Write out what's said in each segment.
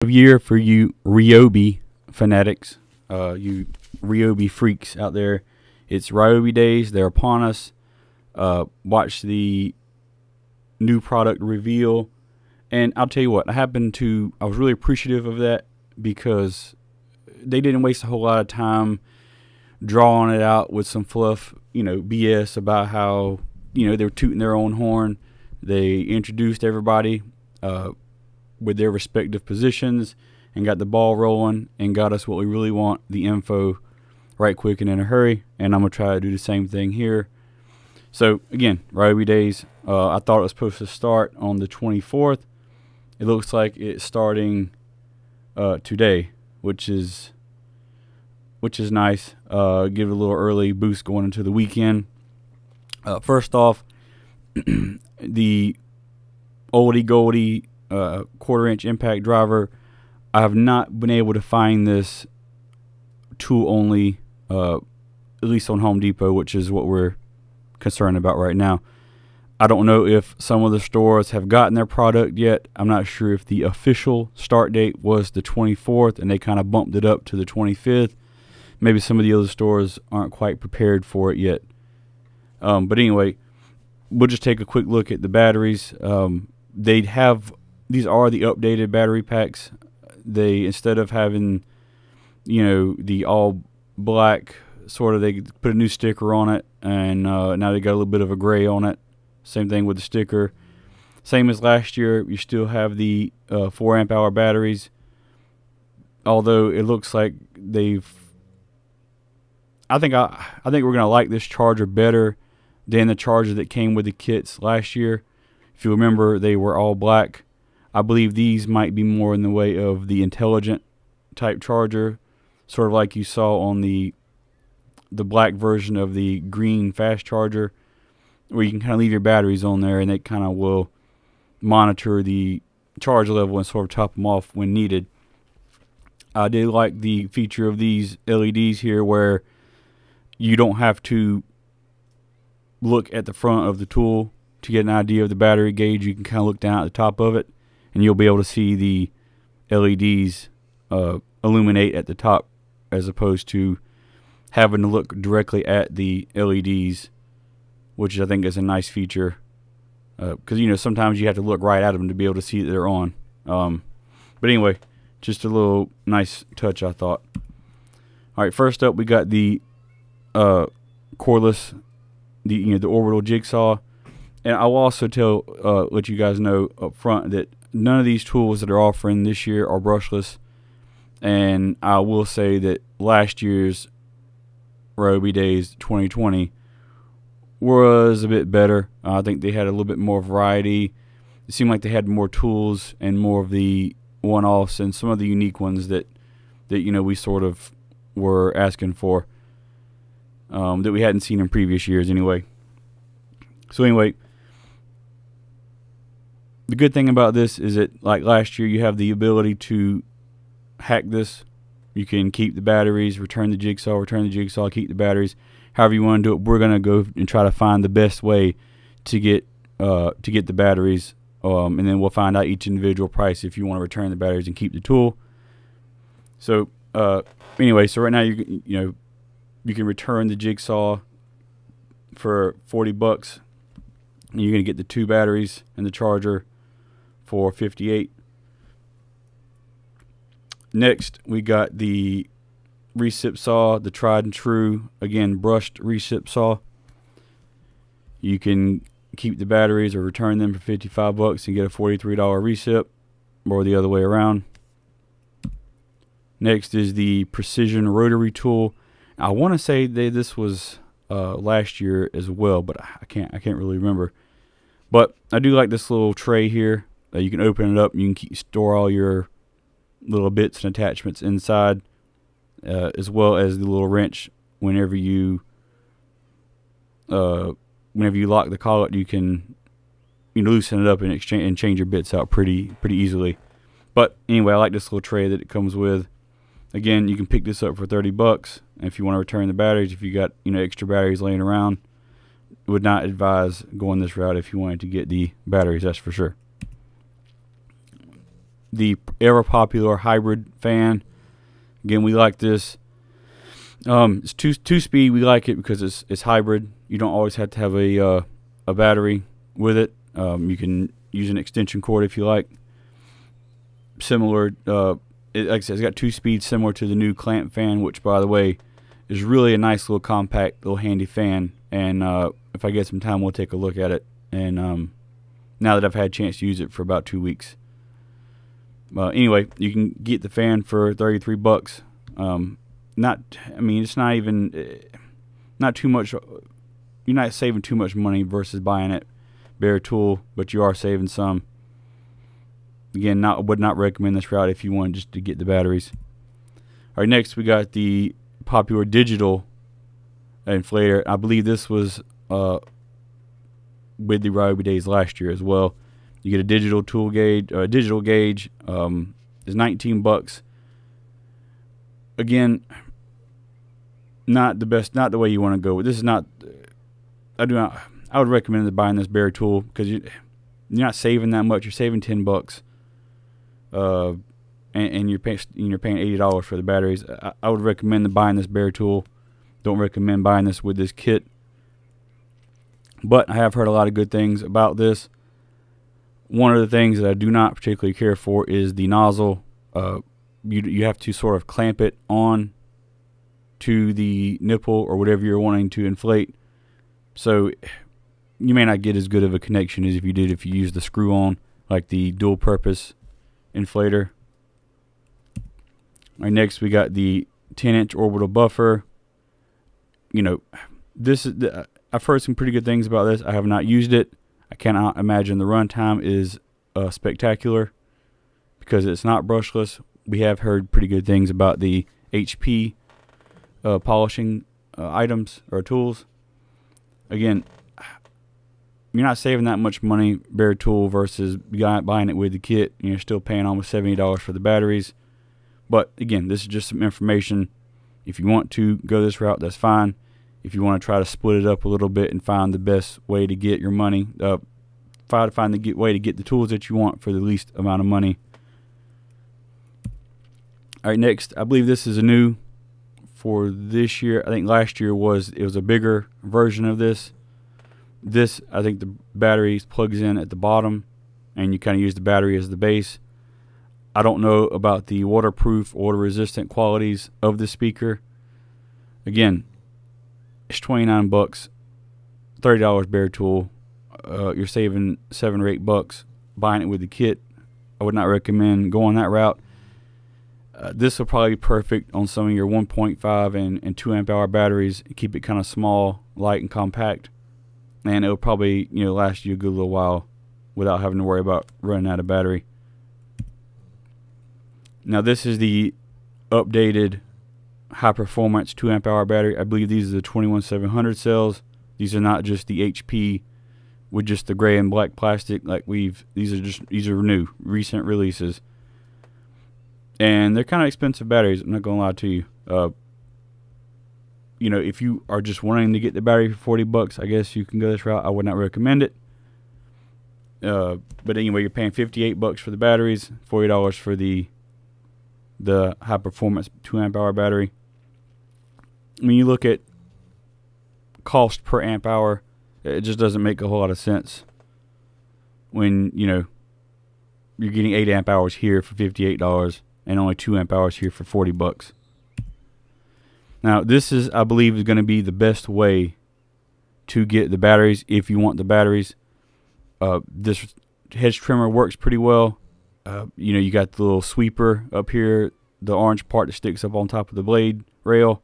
Of year for you Ryobi fanatics, you Ryobi freaks out there. It's Ryobi Days. They're upon us. Watch the new product reveal. And I'll tell you what, I was really appreciative of that because they didn't waste a whole lot of time drawing it out with some fluff, BS about how, they were tooting their own horn. They introduced everybody with their respective positions and got the ball rolling and got us what we really want, the info, right quick and in a hurry. And I'm going to try to do the same thing here. So, again, Ryobi Days. I thought it was supposed to start on the 24th. It looks like it's starting today, which is nice. Give it a little early boost going into the weekend. First off, the oldie goldie 1/4-inch impact driver. I have not been able to find this tool only, at least on Home Depot, which is what we're concerned about right now. I don't know if some of the stores have gotten their product yet. I'm not sure if the official start date was the 24th and they kind of bumped it up to the 25th. Maybe some of the other stores aren't quite prepared for it yet. But anyway, we'll just take a quick look at the batteries. These are the updated battery packs. They, instead of having, the all black sort of, they put a new sticker on it, and now they got a little bit of a gray on it. Same thing with the sticker. Same as last year, you still have the 4 amp hour batteries. Although it looks like I think we're gonna like this charger better than the charger that came with the kits last year. If you remember, they were all black. I believe these might be more in the way of the intelligent type charger, sort of like you saw on the black version of the green fast charger, where you can kind of leave your batteries on there and they kind of will monitor the charge level and sort of top them off when needed. I did like the feature of these LEDs here where you don't have to look at the front of the tool to get an idea of the battery gauge. You can kind of look down at the top of it and you'll be able to see the LEDs illuminate at the top, as opposed to having to look directly at the LEDs, which I think is a nice feature, because sometimes you have to look right at them to be able to see that they're on. But anyway, just a little nice touch, I thought. All right, first up we got the cordless, the Orbital jigsaw. And I will also let you guys know up front that none of these tools that are offering this year are brushless. And I will say that last year's Ryobi Days 2020 was a bit better. I think they had a little bit more variety. It seemed like they had more tools and more of the one-offs and some of the unique ones that we sort of were asking for, that we hadn't seen in previous years anyway. So anyway, the good thing about this is that, like last year, you have the ability to hack this. You can keep the batteries, return the jigsaw, keep the batteries. However you want to do it, we're going to go and try to find the best way to get the batteries, and then we'll find out each individual price if you want to return the batteries and keep the tool. So anyway, so right now you can return the jigsaw for $40, and you're going to get the 2 batteries and the charger for $58. Next, we got the recip saw, the tried and true, again, brushed recip saw. You can keep the batteries or return them for $55 and get a $43 recip, or the other way around. Next is the precision rotary tool. I want to say this was last year as well, but I can't really remember. But I do like this little tray here. You can open it up and you can store all your little bits and attachments inside, as well as the little wrench. Whenever you lock the collet, you can loosen it up and change your bits out pretty easily. But anyway, I like this little tray that it comes with. Again, you can pick this up for $30, and if you want to return the batteries, if you got extra batteries laying around, would not advise going this route if you wanted to get the batteries, that's for sure. the ever popular hybrid fan. Again, we like this. It's two speed. We like it because it's hybrid. You don't always have to have a battery with it. You can use an extension cord if you like. Similar, like I said, it's got 2 speeds, similar to the new clamp fan, which, by the way, is really a nice little compact, little handy fan. And if I get some time, we'll take a look at it. And now that I've had a chance to use it for about 2 weeks. Anyway, you can get the fan for $33. I mean, it's not even, not too much. You're not saving too much money versus buying it bare tool, but you are saving some. Again, would not recommend this route if you want just to get the batteries. All right, next we got the popular digital inflator. I believe this was with the Ryobi Days last year as well. You get a digital tool gauge, digital gauge. Is $19. Again, not the best, not the way you want to go. This is not. I would recommend buying this bare tool because you're not saving that much. You're saving $10. And you're paying $80 for the batteries. I would recommend buying this bare tool. Don't recommend buying this with this kit. But I have heard a lot of good things about this. One of the things that I do not particularly care for is the nozzle. You have to sort of clamp it on to the nipple or whatever you're wanting to inflate. So you may not get as good of a connection as if you did if you use the screw on, like the dual purpose inflator. All right, next we got the 10-inch orbital buffer. You know, this is I've heard some pretty good things about this. I have not used it. I cannot imagine the runtime is spectacular because it's not brushless. We have heard pretty good things about the HP polishing items or tools. Again, you're not saving that much money bare tool versus buying it with the kit. You're still paying almost $70 for the batteries. But again, this is just some information. If you want to go this route, that's fine. If you want to try to split it up a little bit and find the best way to get your money, try to find the way to get the tools that you want for the least amount of money. All right, next, I believe this is a new for this year. I think last year was a bigger version of this. This, I think the battery plugs in at the bottom, and you kind of use the battery as the base. I don't know about the waterproof, water-resistant qualities of the speaker. Again, it's $29, $30 bare tool. You're saving $7 or $8 buying it with the kit. I would not recommend going that route. This will probably be perfect on some of your 1.5 and 2 amp hour batteries. Keep it kind of small, light, and compact, and it'll probably last you a good little while without having to worry about running out of battery. Now this is the updated high performance 2 amp hour battery. I believe these are the 21700 cells. These are not just the HP with just the gray and black plastic like these are new recent releases. And they're kind of expensive batteries, I'm not going to lie to you. If you are just wanting to get the battery for $40, I guess you can go this route. I would not recommend it. But anyway, you're paying $58 for the batteries, $40 for the high performance 2 amp hour battery. When you look at cost per amp hour, it just doesn't make a whole lot of sense when you're getting 8 amp hours here for $58 and only 2 amp hours here for $40. Now this is, I believe, is going to be the best way to get the batteries if you want the batteries. This hedge trimmer works pretty well. You got the little sweeper up here, the orange part that sticks up on top of the blade rail.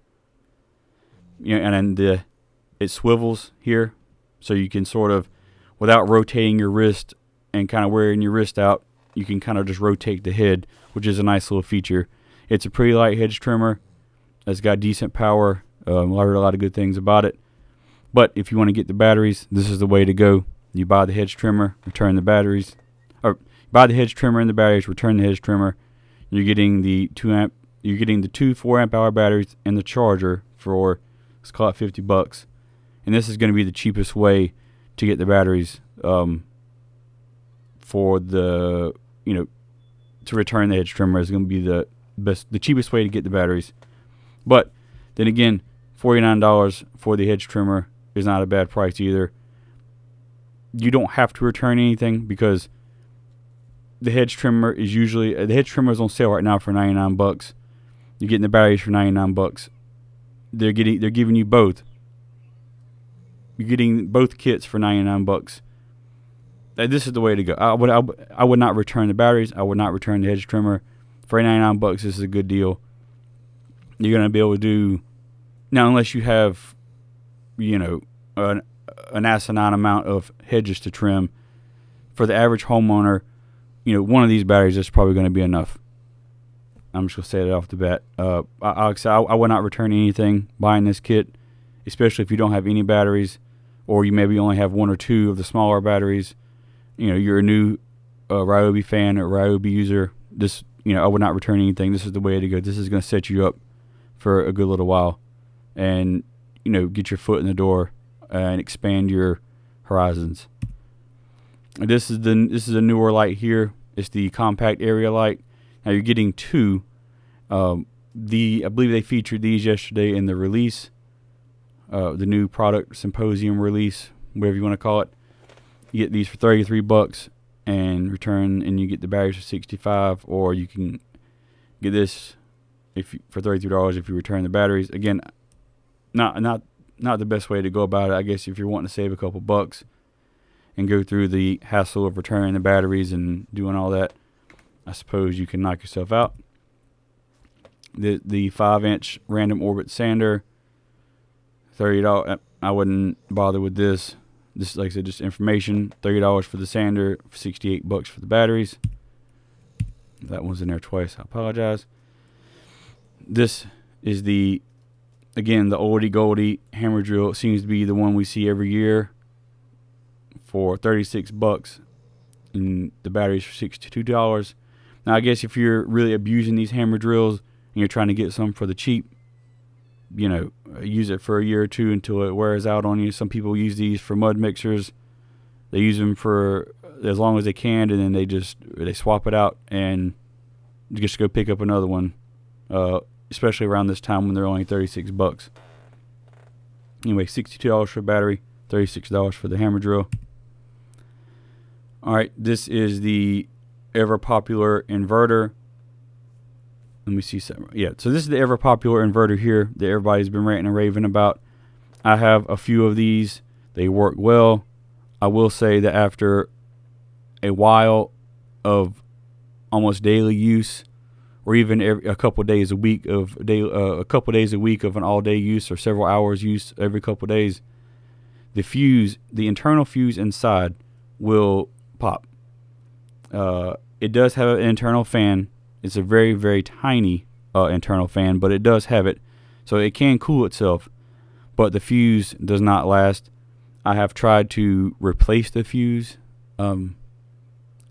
And then it swivels here, so you can sort of, without rotating your wrist and kind of wearing your wrist out, you can kind of just rotate the head, which is a nice little feature. It's a pretty light hedge trimmer. It's got decent power. I heard a lot of good things about it. But if you want to get the batteries, this is the way to go. You buy the hedge trimmer, return the batteries, or buy the hedge trimmer and the batteries, return the hedge trimmer. You're getting the 2 4 amp hour batteries and the charger for, let's call it $50. And this is going to be the cheapest way to get the batteries for the to return the hedge trimmer is going to be the cheapest way to get the batteries. But then again, $49 for the hedge trimmer is not a bad price either. You don't have to return anything because the hedge trimmer is usually the hedge trimmer is on sale right now for 99 bucks. You're getting the batteries for 99 bucks. They're giving you both. You're getting both kits for 99 bucks. This is the way to go. I would not return the batteries. I would not return the hedge trimmer. For 99 bucks, this is a good deal. You're going to be able to do, now unless you have, you know, an asinine amount of hedges to trim. For the average homeowner, you know, one of these batteries is probably going to be enough. I'm just going to say that off the bat. I would not return anything buying this kit, especially if you don't have any batteries, or you maybe only have one or two of the smaller batteries. You know, you're a new Ryobi fan or Ryobi user. This, you know, I would not return anything. This is the way to go. This is going to set you up for a good little while, and you know, get your foot in the door and expand your horizons. This is a newer light here. It's the compact area light. Now you're getting two. I believe they featured these yesterday in the release, the new product symposium release, whatever you want to call it. You get these for 33 bucks and return, and you get the batteries for 65, or you can get this for $33 if you return the batteries. Again, not the best way to go about it. I guess if you're wanting to save a couple bucks and go through the hassle of returning the batteries and doing all that, I suppose you can knock yourself out. The 5-inch random orbit sander, $30. I wouldn't bother with this. This, like I said, just information. $30 for the sander, 68 bucks for the batteries. That one's in there twice. I apologize. This is again, the oldie goldie hammer drill. It seems to be the one we see every year for 36 bucks, and the batteries for $62. Now, I guess if you're really abusing these hammer drills and you're trying to get some for the cheap, you know, use it for a year or two until it wears out on you. Some people use these for mud mixers. They use them for as long as they can, and then they swap it out and just go pick up another one, especially around this time when they're only 36 bucks. Anyway, $62 for a battery, $36 for the hammer drill. All right, this is the ever popular inverter. Let me see some. Yeah, so this is the ever popular inverter here that everybody's been ranting and raving about. I have a few of these. They work well. I will say that after a while of almost daily use, or even a couple days a week of an all-day use, or several hours use every couple days, the internal fuse inside will pop. It does have an internal fan. It's a very, very tiny internal fan, but it does have it, so it can cool itself, but the fuse does not last. I have tried to replace the fuse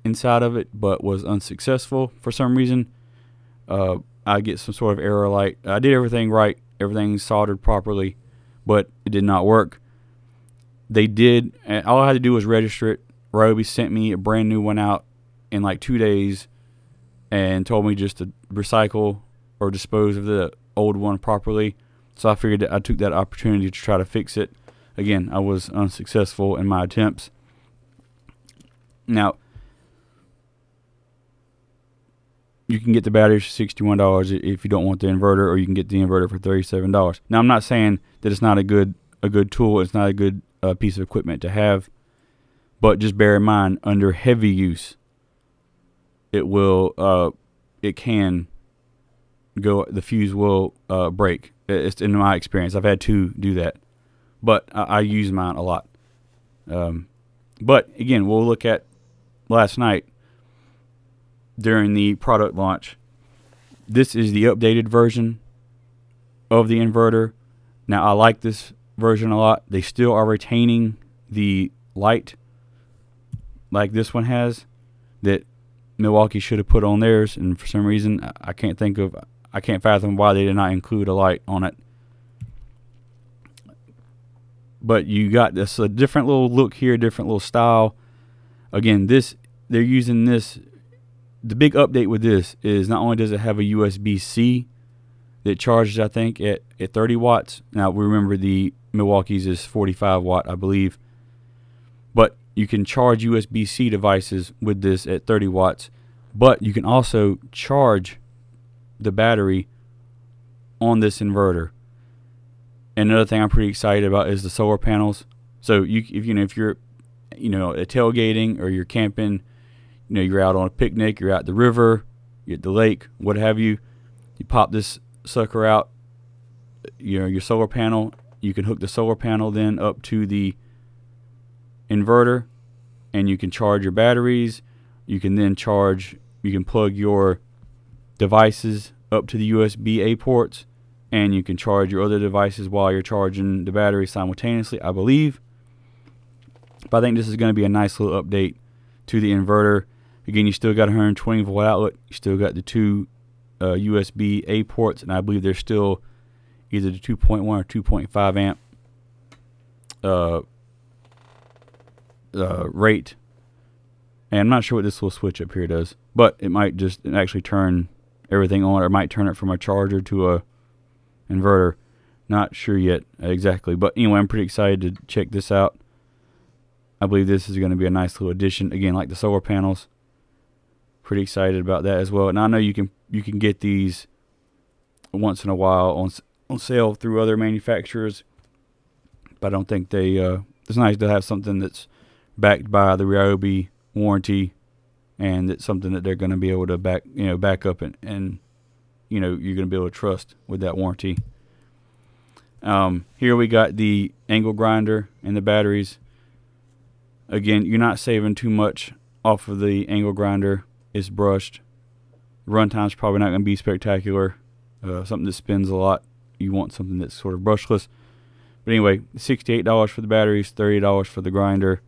inside of it, but was unsuccessful for some reason. I get some sort of error light. I did everything right, everything soldered properly, but it did not work. They did, all I had to do was register it. Ryobi sent me a brand new one out in like 2 days and told me just to recycle or dispose of the old one properly. So I figured that I took that opportunity to try to fix it. Again, I was unsuccessful in my attempts. Now, you can get the batteries for $61 if you don't want the inverter, or you can get the inverter for $37. Now, I'm not saying that it's not a good tool. It's not a good piece of equipment to have, but just bear in mind, under heavy use, it can go. The fuse will break. It's in my experience. I've had to do that, but I use mine a lot. But again, we'll look at last night during the product launch. This is the updated version of the inverter. Now, I like this version a lot. They still are retaining the light like this one has, that Milwaukee should have put on theirs, and for some reason I can't fathom why they did not include a light on it. But you got this a different little look here, different little style. Again, they're using this the big update with this is not only does it have a USB-C that charges, I think, at 30 watts. Now, we remember the Milwaukee's is 45 watt, I believe. But you can charge USB-C devices with this at 30 watts. But you can also charge the battery on this inverter. And another thing I'm pretty excited about is the solar panels. So if you're tailgating or you're camping, you're out on a picnic, you're at the river, you're at the lake, what have you, you pop this sucker out, your solar panel. You can hook the solar panel then up to the inverter, and you can charge your batteries. You can then plug your devices up to the USB-A ports, and you can charge your other devices while you're charging the battery simultaneously, I believe. But I think this is going to be a nice little update to the inverter. Again, you still got a 120 volt outlet. You still got the two USB-A ports, and I believe there's still either the 2.1 or 2.5 amp rate. And I'm not sure what this little switch up here does, but it might just actually turn everything on, or it might turn it from a charger to a inverter. Not sure yet exactly, but anyway, I'm pretty excited to check this out. I believe this is going to be a nice little addition, again, like the solar panels. Pretty excited about that as well. And I know you can get these once in a while on sale through other manufacturers, but I don't think they it's nice to have something that's backed by the Ryobi warranty, and it's something that they're going to be able to back up and you're going to be able to trust with that warranty. Here we got the angle grinder and the batteries. Again, you're not saving too much off of the angle grinder. It's brushed. Runtime's probably not going to be spectacular. Something that spins a lot, you want something that's sort of brushless. But anyway, $68 for the batteries, $30 for the grinder.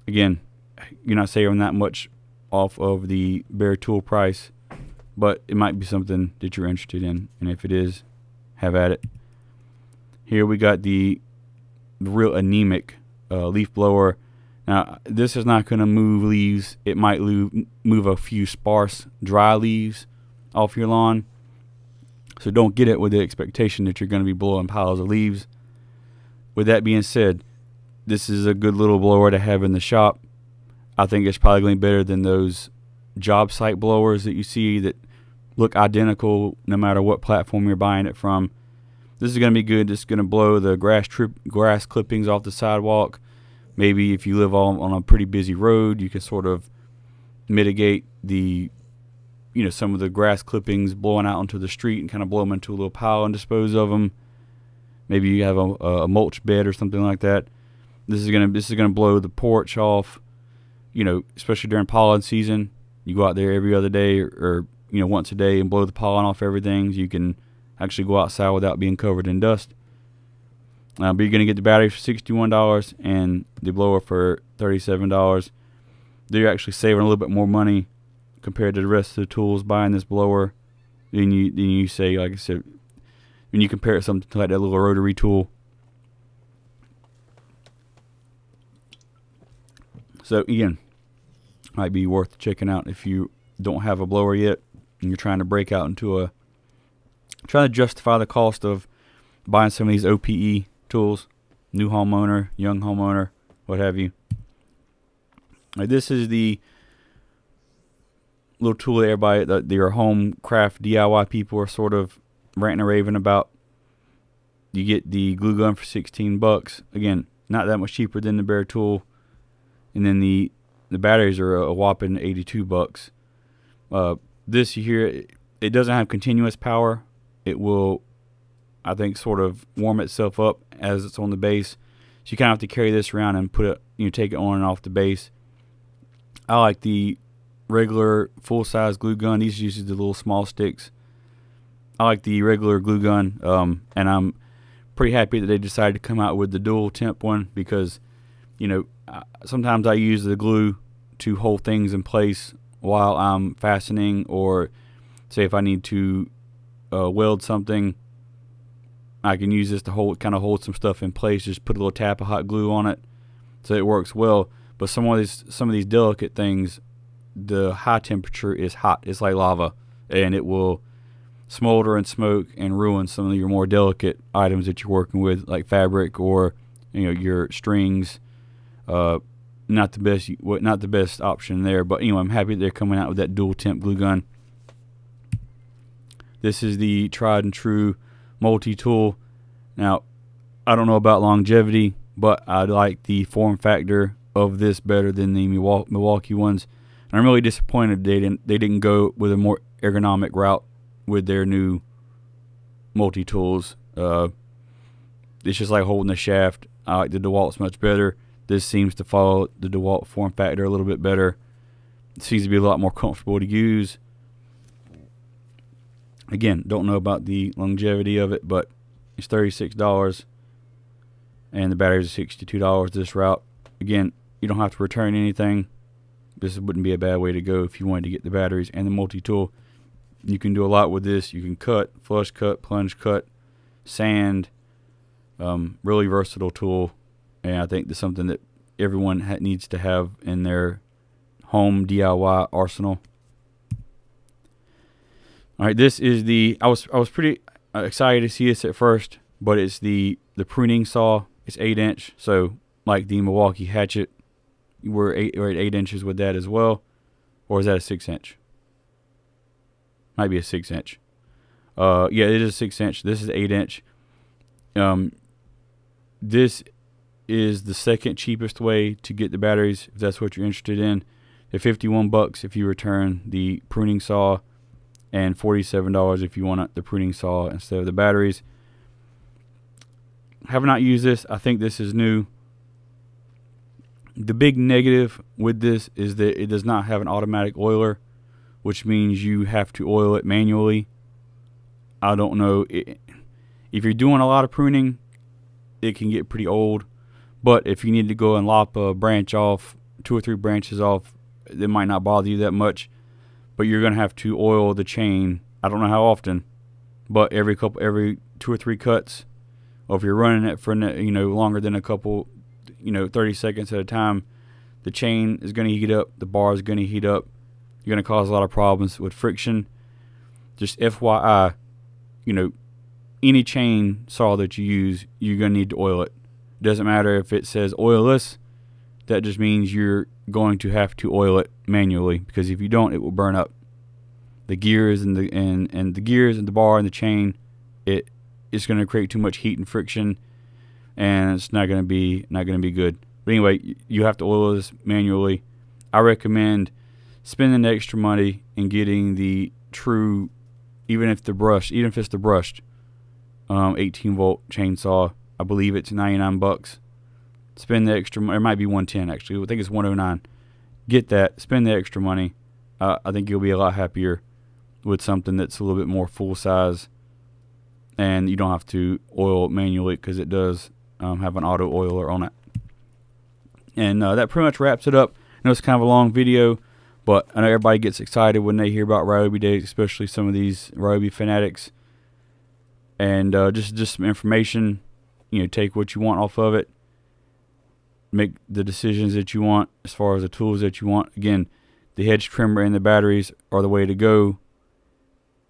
Again, you're not saving that much off of the bare tool price, but it might be something that you're interested in, and if it is, have at it. Here we got the real anemic leaf blower. Now, this is not going to move leaves. It might move a few sparse, dry leaves off your lawn. So don't get it with the expectation that you're going to be blowing piles of leaves. With that being said, this is a good little blower to have in the shop. I think it's probably going to be better than those job site blowers that you see that look identical no matter what platform you're buying it from. This is going to be good. It's going to blow the grass clippings off the sidewalk. Maybe if you live on a pretty busy road, you can sort of mitigate the, some of the grass clippings blowing out onto the street and kind of blow them into a little pile and dispose of them. Maybe you have a mulch bed or something like that. This is gonna blow the porch off. Especially during pollen season, you go out there every other day or once a day and blow the pollen off everything. So you can actually go outside without being covered in dust. But you're going to get the battery for $61 and the blower for $37. They're actually saving a little bit more money compared to the rest of the tools buying this blower than you say, like I said, when you compare it something to like that little rotary tool. So again, might be worth checking out if you don't have a blower yet and you're trying to break out into trying to justify the cost of buying some of these OPE tools, new homeowner, young homeowner, what have you. This is the little tool that everybody, your home craft DIY people are sort of ranting and raving about. You get the glue gun for $16. Again, not that much cheaper than the bare tool. And then the batteries are a whopping $82. This here, it doesn't have continuous power. It will, I think, sort of warm itself up as it's on the base. So you kind of have to carry this around and put it, take it on and off the base. I like the regular full-size glue gun. These uses the little small sticks. I like the regular glue gun, and I'm pretty happy that they decided to come out with the dual temp one because, sometimes I use the glue to hold things in place while I'm fastening, or say if I need to weld something, I can use this to hold some stuff in place. Just put a little tap of hot glue on it, so it works well. But some of these delicate things, the high temperature is hot. It's like lava, and it will smolder and smoke and ruin some of your more delicate items that you're working with, like fabric or your strings. Not the best option there, but anyway, I'm happy they're coming out with that dual temp glue gun. This is the tried and true multi-tool. Now, I don't know about longevity, but I like the form factor of this better than the Milwaukee ones. And I'm really disappointed they didn't go with a more ergonomic route with their new multi-tools. It's just like holding the shaft. I like the DeWalt's much better. This seems to follow the DeWalt form factor a little bit better. It seems to be a lot more comfortable to use. Again, don't know about the longevity of it, but it's $36, and the batteries are $62 this route. Again, you don't have to return anything. This wouldn't be a bad way to go if you wanted to get the batteries and the multi-tool. You can do a lot with this. You can cut, flush cut, plunge cut, sand. Really versatile tool, and I think that's something that everyone needs to have in their home DIY arsenal. All right, this is the I was pretty excited to see this at first, but it's the pruning saw. It's 8-inch, so like the Milwaukee hatchet, we're at 8 inches with that as well. Or is that a 6-inch? Might be a 6-inch. Yeah, it is a 6-inch. This is 8-inch. This is the second cheapest way to get the batteries, if that's what you're interested in. They're $51 if you return the pruning saw, and $47 if you want the pruning saw instead of the batteries. Have not used this. I think this is new. The big negative with this is that it does not have an automatic oiler, which means you have to oil it manually. I don't know. If you're doing a lot of pruning, it can get pretty old. But if you need to go and lop a branch off, 2 or 3 branches off, it might not bother you that much. But you're going to have to oil the chain. I don't know how often, but every 2 or 3 cuts. Or if you're running it for longer than a couple, 30 seconds at a time, the chain is going to heat up, the bar is going to heat up. You're going to cause a lot of problems with friction. Just FYI, any chain saw that you use, you're going to need to oil it. It doesn't matter if it says oilless. That just means you're going to have to oil it manually, because if you don't, it will burn up. The gears and the gears and the bar and the chain, it's going to create too much heat and friction, and it's not going to be good. But anyway, you have to oil this manually. I recommend spending the extra money and getting the true, even if it's the brushed 18-volt chainsaw. I believe it's $99. Spend the extra money. It might be $110 actually. I think it's $109. Get that. Spend the extra money. I think you'll be a lot happier with something that's a little bit more full size, and you don't have to oil it manually, because it does have an auto oiler on it. And that pretty much wraps it up. I know it's kind of a long video, but I know everybody gets excited when they hear about Ryobi Days, especially some of these Ryobi fanatics. And just some information. Take what you want off of it. Make the decisions that you want as far as the tools that you want. Again, the hedge trimmer and the batteries are the way to go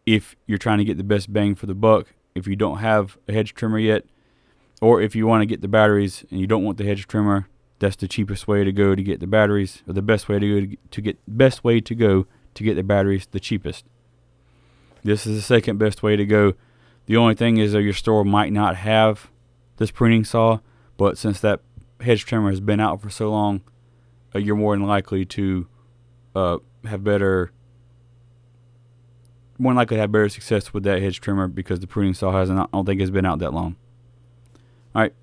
if you're trying to get the best bang for the buck. If you don't have a hedge trimmer yet, or if you want to get the batteries and you don't want the hedge trimmer, that's the cheapest way to go to get the batteries, or the best way to go to get the batteries the cheapest. This is the second best way to go. The only thing is that your store might not have this pruning saw, but since that hedge trimmer has been out for so long, you're more than likely to have better success with that hedge trimmer, because the pruning saw I don't think has been out that long. All right,